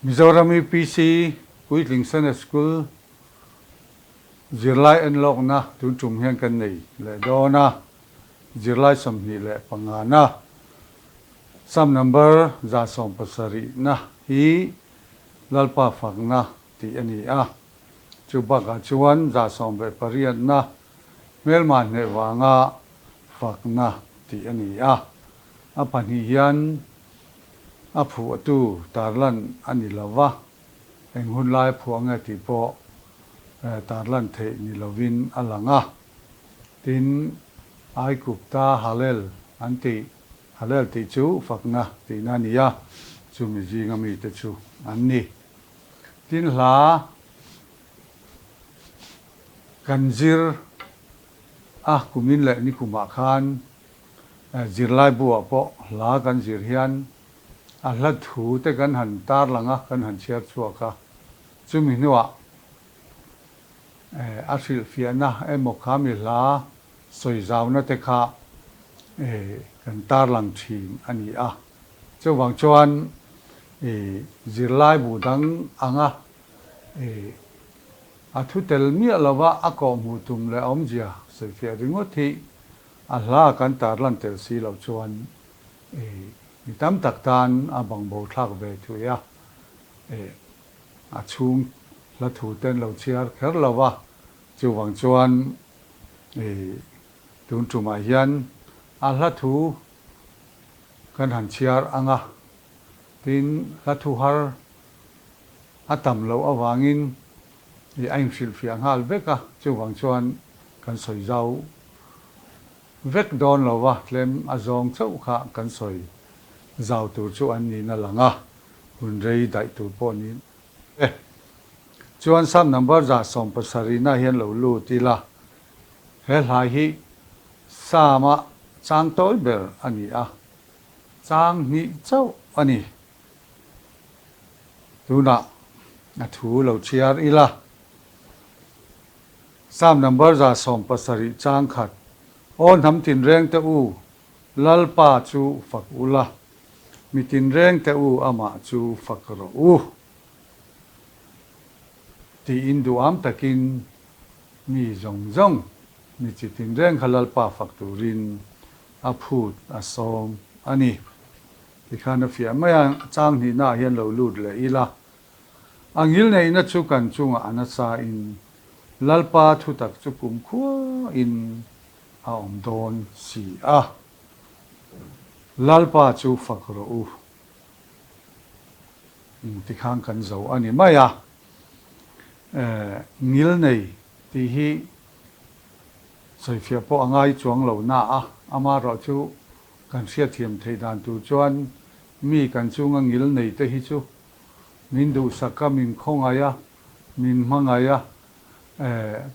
Mizoram UPC Kuitling Sen School Zirlai and lawkna tun hian kan nei le dona Zirlai samni le pangana sam number za som pasari na hi lalpa fakna ti ani a chuba ka chuan za som be pariat na melman ne wanga fakna ti ani a apani hian a phu tu tarlan ani lawa enghun lai phuanga ti po tarlan the ni lovin alanga tin ai kupta halel anti halel ti chu fakna ti nania chu mi ji ngami te chu anni tin hla kanjir kumin le ni kuma khan Zirlai bua po hla kanjir hian a hla thu te kan han tar langa kan han chiar chuaka chumi nuwa asil fiana emokhami la soizauna te kha kan tar lang thim ani a chawang chuan Zirlai budang anga a thutel mi alawa ako mutum le omjia sefia ringothi a hla kan tar lan tel si lo chuan mi tam tak tan a bang bo thak ve thu ya a chung la thu ten lo chiar kher lawa chuwang chuan tun tuma hian a la thu kan han chiar anga tin la thu har atam lo awangin aim sil fiang hal veka chuwang chuan kan soi zau vek don lawa tlem azong chau kha kan soi zau tu chu an ni na langa hun rei dai tu po ni chuan sam number za som pasari na hian lo lu ti la he lai hi sama chang toi ber ani a chang ni chau ani tuna na thu lo chiar ila sam number za som pasari chang khat on ham tin reng te u lalpa chu fak ula mitin reng te u ama chu fakro u ti indu am takin mi zong mi chitin reng halal pa fakturin a phut a som ani ti khana fia maya chang ni na hian lo lut le ila angil nei na chu kan chunga anasa in lalpa thu tak chu kum khua in a om don si a lalpa chu fakro u ti khang kan zo ani maya ngil nei ti hi soifia po angai chuang lo na a ama ro chu kan sia thiam thei dan tu chuan mi kan chunga ngil nei te hi chu min du saka min khongaya min mangaya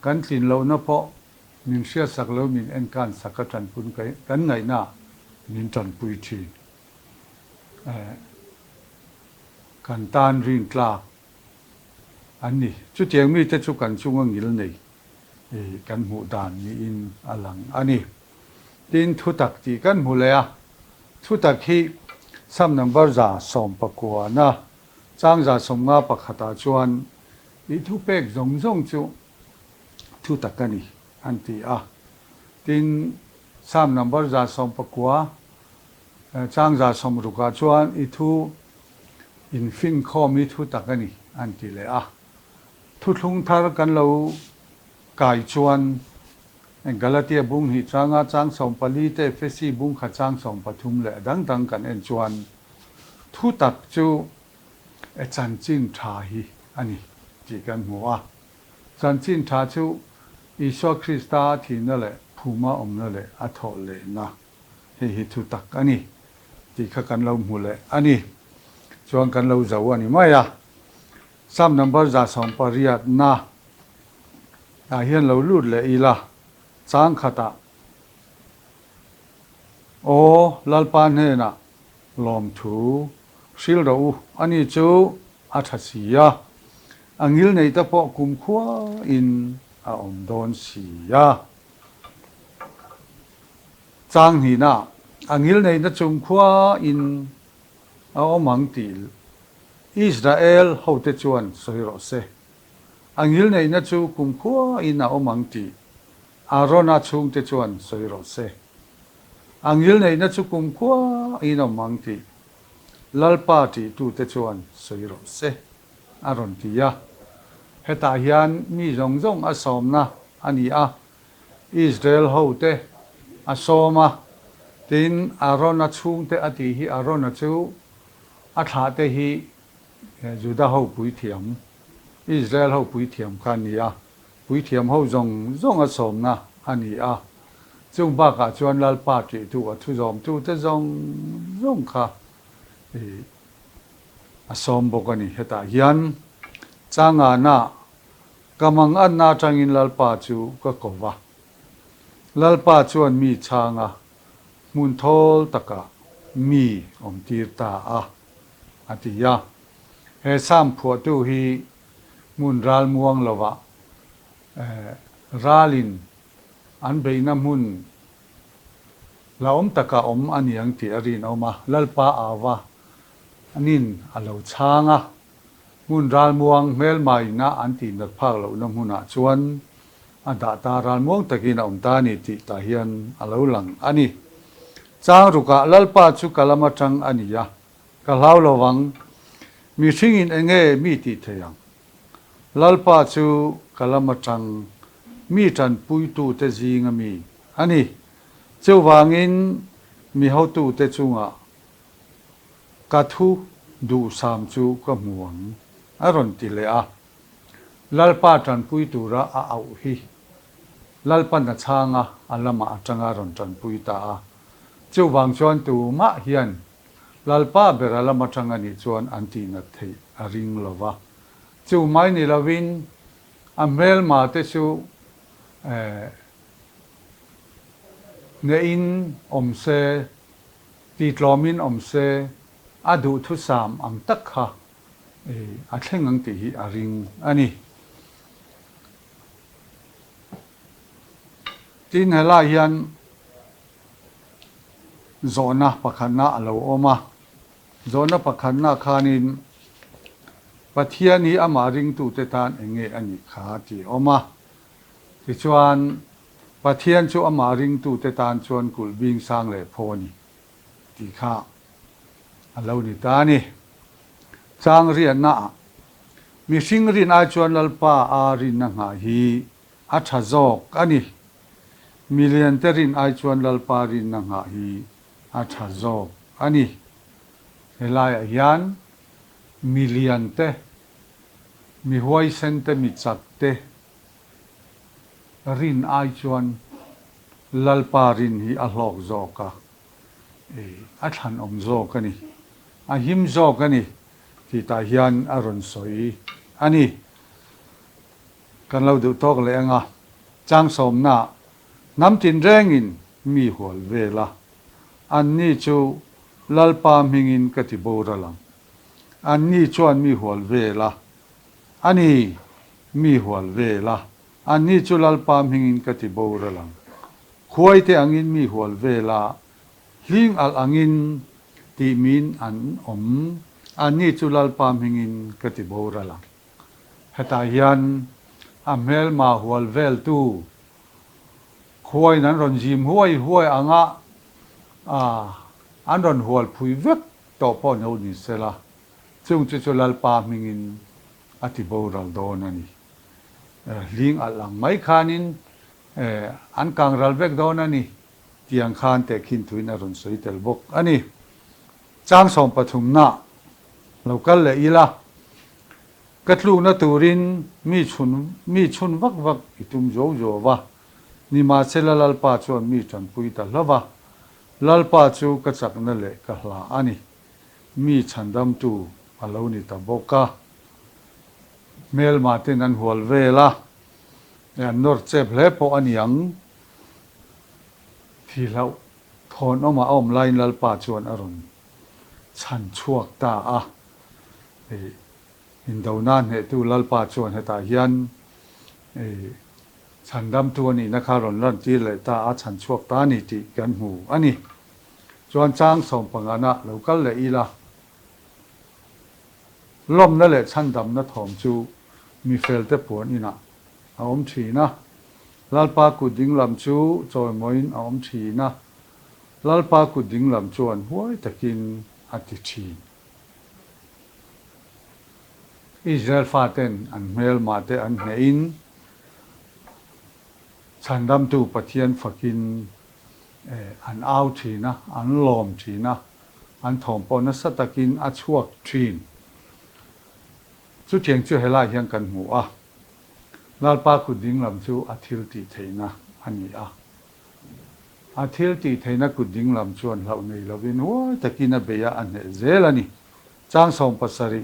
kan tin lo na po min sia sak lo min en kan sakatan pun kai kan ngai na min tan pui thi kan tan rin tla ani chu tiang mi te chu kan chunga ngil nei kan mu dan ni in alang ani tin thu tak ti kan mu le a thu tak hi sam number za som pakwa na chang za som nga pakhata chuan I thu pek zong chu thu tak ani anti a tin sam number za som pakwa chang za som ruka chuan I thu in fin kho mi thu tak ani anti le a thu thlung thar kan lo kai chuan galatia bung hi changa chang som pali te fesi bung kha chang som pathum le dang kan en chuan thu tak chu chan chin tha hi ani ti kan hua chan chin tha chu Iswa Krista thi na le phuma om na le a tho le na hi thu tak ani ti kha kan lo mu le ani chuan kan lo zo ani maya sam number za som pariat na a hian lo lut le ila chang khata o lalpa ne na lom thu sil ro ani chu a thasia angil nei ta po kum khua in a om don sia chang hi na angil nei na chung khua in a omang til Israel hậu te chuan soi ro se angil nei na chu kum khua ina omang ti arona chung te chuan soi ro se angil nei na chu kum khua ina omang ti lalpa ti tu te chuan soi ro se aron ti ya heta hian mi zong zong a som na ani a Israel hậu te a soma tin arona chung te ati hi arona chu a tha te hi Juda hậu pui thiam Israel hậu pui thiam khan ni a pui thiam hậu zong zong a som na ani a chung ba ka chuan lalpa ti tu a thu zom tu te zong zong kha a som bokani heta hian changa na kamang an na tangin lalpa chu ka kowa lalpa chuan mi changa mun thol taka mi om tir ta a atiya he sam phu tu hi mun ral muang lova ralin an beina mun laom taka om aniang ti arin oma lalpa awa anin alo changa mun ral muang mel mai na an ti nak phak lo na huna chuan ada ta ral muang takin om ta ni ti ta hian alo lang ani chang ruka lalpa chu kalama tang aniya kalhau lowang mi thingin enge mi ti theyang lalpa chu kalama tang mi tan pui tu te zinga mi ani chu wangin mi ho tu te chunga ka thu du sam chu ka muang aron ti le a lalpa tan pui tu ra a au hi lalpa na changa alama atanga ron tan pui ta a chu wang chuan tu ma hian lalpa berala matanga ni chuan anti na thei a ring lova chu mai ni lovin a mel ma te chu ne in omse ti tlomin omse adu thu sam ang tak kha a thleng ang ti hi a ring ani tin hela hian zona pakhanna alo oma zona pakhanna khanin pathiani ama ring tu te tan enge ani kha ti oma ti chuan pathian chu ama ring tu te tan chuan kul bing sang le phoni ti kha alo ni ta ni chang rian na mi sing rin a chuan lalpa a rin na nga hi a tha jok ani million te rin a chuan lalpa rin na nga hi a tha jok ani helai hian million te mi huai sen te mi chak te rin ai chuan lalpa rin hi a hlok zoka a than om zok ani a him zok ani ti ta hian a ron soi ani kan lo du tok le anga chang som na nam tin rengin mi hol vela an ni chu lalpa mingin kati boralang an ni chuan mi hol vela ani mi hol vela an ni chu lalpa mingin kati boralang khuai te angin mi hol vela hling al angin ti min an om an ni chu lalpa mingin kati boralang heta hian a mel ma hol vel tu khuai nan ron jim huai anga an ron hol phui vek to po no ni sela chung chu lalpa mingin ati boral don ani ling alang mai khanin an kang ral vek don ani tiang khan te khin thuin a ron soi tel bok ani chang som pathum na local le ila katlu na turin mi chun vak itum jo wa ni ma chela lalpa chuan mi chan pui ta lova lalpa chu ka chak na le ka hla ani mi chandam tu alo ni ta boka mel ma ten an hual vela an nor chep hle po aniang thi lau thon oma om line lalpa chuan aron chan chuak ta a in daunan he tu lalpa chuan heta hian chandam tu ani na kharon ran ti le ta a chan chuak ta ni ti kan hu ani chuan chang som pangana local le ila lom na le chan dam na thom chu mi fel te puan ina aom thi na lalpa ku ding lam chu choi moin aom thi na lalpa ku ding lam chuan huai takin ati thi Israel faten an mel mate an nein chandam tu pathian fakin an au thina an lom thina an thom pon na satakin a chuak thin chu thiang chu hela hian kan mu a lalpa ku ding lam chu athil ti theina ani a thil ti theina ku ding lam chuan hlau nei lovin huai takin a beya an he zelani chang som pasari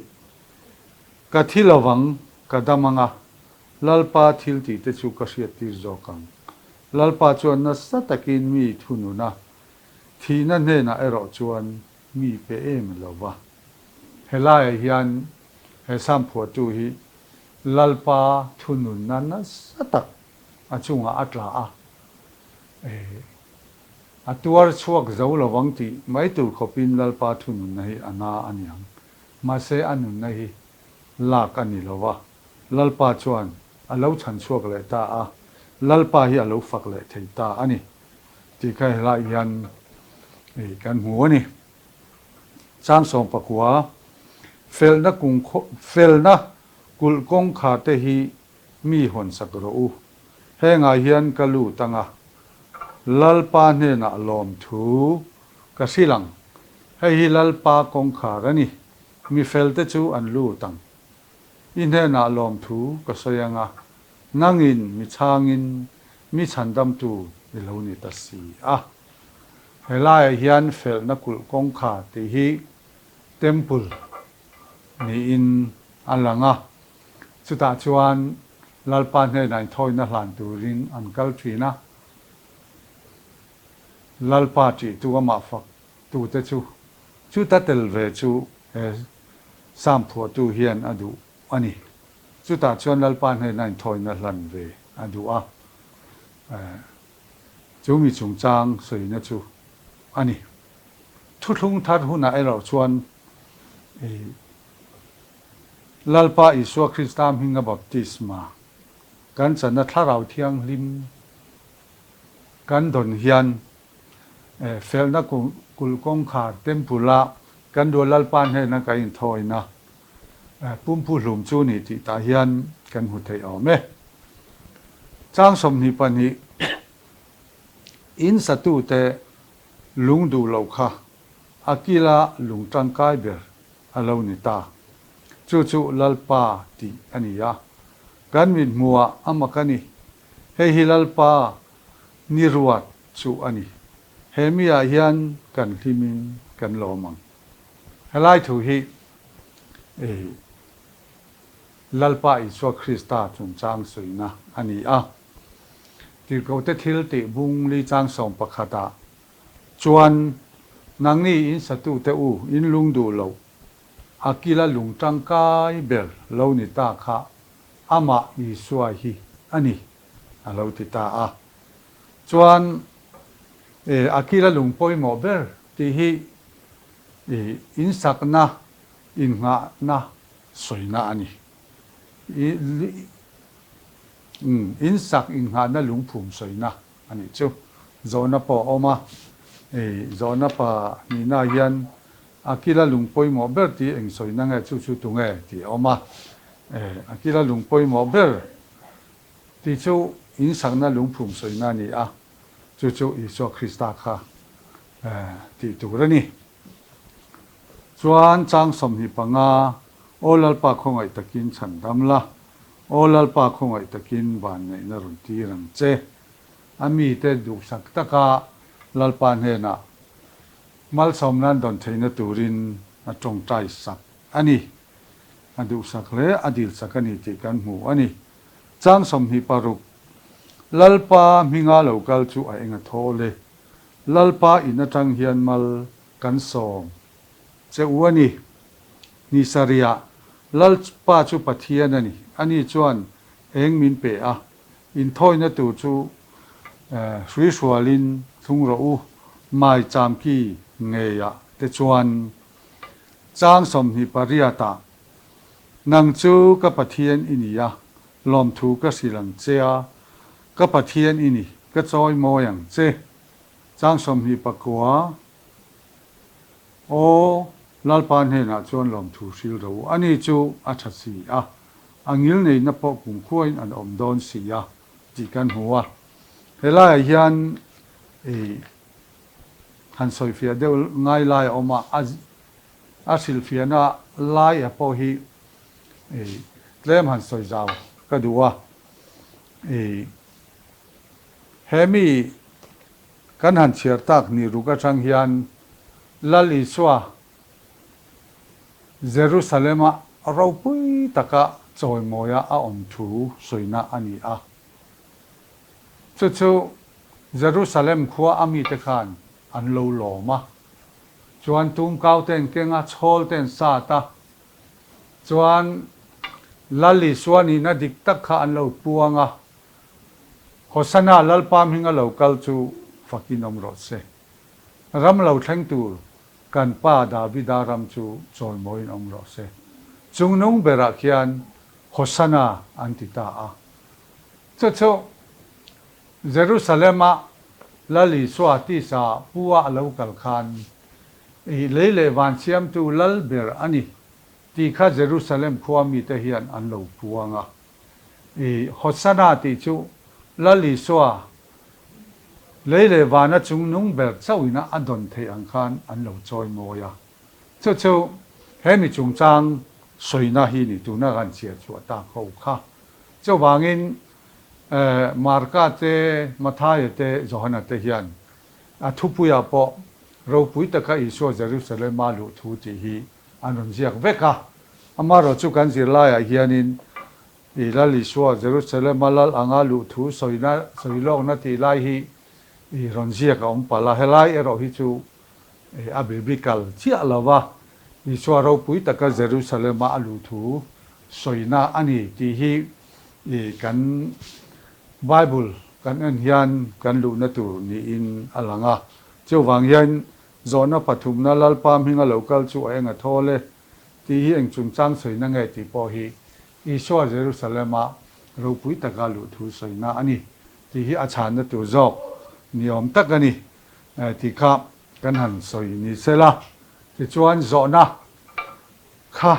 ka thilawang kadamanga lalpa thil ti te chu ka hriat tir zawkang lalpa chuan na satakin mi thununa thina hna ero chuan mi pe em lova helai hian he sam phua tu hi lalpa thunun na satak achunga atla a atuar chuak zo lawang ti mai tu khopin lalpa thunun na hi ana aniang ma se anun na hi lak ani lova lalpa chuan alo chan chuak le ta a lalpa hi alo fak le thei ta ani ti khai la hian kan mu ani chang som pakwa felna kul kong kha te hi mi hon sakro u henga hian kalu tanga lalpa ne na lom thu ka silang hei lalpa kong kha rani mi fel te chu an lu tang in he na lom thu ka sayanga nangin mi changin mi chandam tu lo ni ta si a helai hian fel na kul kong kha ti hi temple ni in alanga chuta chuan lalpa ne nai thoi na hlan turin an kal thina lalpa ti tu ma fak tu te chu ta tel ve chu sam phua tu hian adu ani chuta chuan lalpa ne nai thoi na hlan ve adu a chu mi chung chang soi na chu ani thu thung that huna ero chuan lalpa iswa Christam hinga baptisma kan chana tharau thiang lim kan don hian felna kul kong khar tempula kan do lalpa he na ka in thoina pumpu hlum chu ni ti ta hian kan hu thei awme chang som ni pani in satu te lungdu lo kha akila lungtang kai ber alo ni ta chu lalpa ti ania kan min muwa amakani hei hi lalpa niruat chu ani hemia hian kan hlimin kan lomang helai thu hi lalpa iswa Krista chung chang suina ani a tirko te thil ti bung li chang som pakhata chuan nangni in satu te u in lungdu lo akila lungtang kai bel lo ni ta kha ama iswa hi ani alo ti ta a chuan akila lungpoi mo ber ti hi in sakna in nga na soina ani in sak in nga na lungphum soina ani chu zona po oma zona pa ni na yan akila lungpoi mo ber ti eng soina nga chu tu nge ti oma akila lungpoi mo ber ti chu in sak na lungphum soina ni a chu iso Krista kha ti tu rani chuan chang som hi panga olalpa khongai takin chandamla olalpa khongai takin ban nei na run ti rang che ami te du sak taka lalpa he na mal som nan don theina turin a tong tai sak ani adu sak le adil sakani ti kan mu ani chang som hi paruk lalpa minga lokal chu a enga thole lalpa ina tang hian mal kan som che uani ni saria lalpa chu pathian ani chuan eng min pe a in thoina tu chu sri swalin thungro u mai chamki ngeya te chuan chang som hi pariata นังจูก็ปะเทียนอินี่ยลอมถูก็สิลังเจียก็ปะเทียนอินี่ก็จอยโมอย่างเจจ้างสมหีปะกัวโอลลปานเฮน่ะจวนลอมถูสิลเราอันนี้จูอัจฉริยะอังยิลในนับพอกุมคุยอันอมดอนสียะจีกันหัวเฮล่ายันฮันสอยเฟียเดวง่ายไล่ออกมาอาศิลเฟียน่ะไล่พอฮีเล่มหันสอยเจ้าก็ดูว่าเฮมีกันหันเชียร์ตักนี่รู้ก็ช่างยันลลิสวาเยรูซาเล็มเราปุยตะกะจอยโมยาอมทูสวยน่าอันนี้จู่ๆเยรูซาเล็มขัวอามีตะขันอันโลโลมาจวนตุ้มเก้าเต็นเก่งชอลเต็นซาตาจวนลลิสวานี่น่าดิกตะกะอันโลปัวงะโฆษณาลลปามหิงะโลกัลจูฟักกินอมรสเซรำเราทั้งตัวกันป้าดาวิดารำจูจอยโมยนอมรสเซจุงนุ่งเบรักยันโฆษณาอันติตาจู่ๆเยรูซาเล็มลลิสวาติสาปัวเลวกัลขันเลวันเชียมตูลลเบรอันนี้ที่ข้าเยรูซาเล็มขัวมีแต่เฮียนอันเลวปัวงะโฆษณาติจูลลิสวาเลวานะจุงนุ่งเบรเจ้าอินะอันดอนเทอังคันอันเลวจอยโมยาจู่ๆเฮมิจุงจังสวยน่าฮีนี่ตัวน่ากันเชียร์ชัวตาเขาค่ะเจ้าบางอินมาร์กาเตมาทายเตจอนัตเทียนทุปุยาปอเราปุยตะกะอิชัวเจรุสเลมาลุทูติฮีอันนนเจียกเวกะอามาเราจุกันสิลายเฮียนินลลิชัวเจรุสเลมาลลอังาลุทูสวยน่าสวยโลกนาทีไลฮีรอนเจียกอมปะลาเฮไลเราฮิจูอาบิบิกัลเชียลาวะอิชัวเราปุยตะกะเจรุสเลมาลุทูสวยน่าอันนี้ที่ฮีกันไบเบิลกันอันยันกันลูนัตุนี่อินอลังะเจ้าวังยันโซนปฐุมนาลลปามหิงะโลกัลจูเองะทอเลที่เองจุงจังสวยนั่งไงที่พอฮีอิชัวเยรูซาเล็มเราปุยตะกาลุทูสวยน่าอันนี้ที่ฮีอาชานนัตุจอกนิยมตักกันนี่ที่ข้ากันหันสวยนี่เสละที่จวนโซนะข้า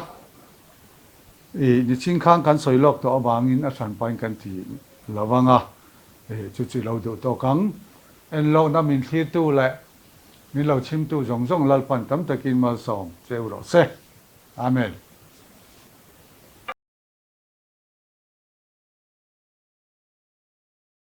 นี่ชิงข้างกันสวยโลกตัวบางอินอาชันไปกันที่ระวังจุดเราดูตัวกังเอ็นเราน้ำมินที่ตู้แหละมิเราชิมตู้จงลลปันตั้มตะกินมาส่งเจ้าเราเสอาเมน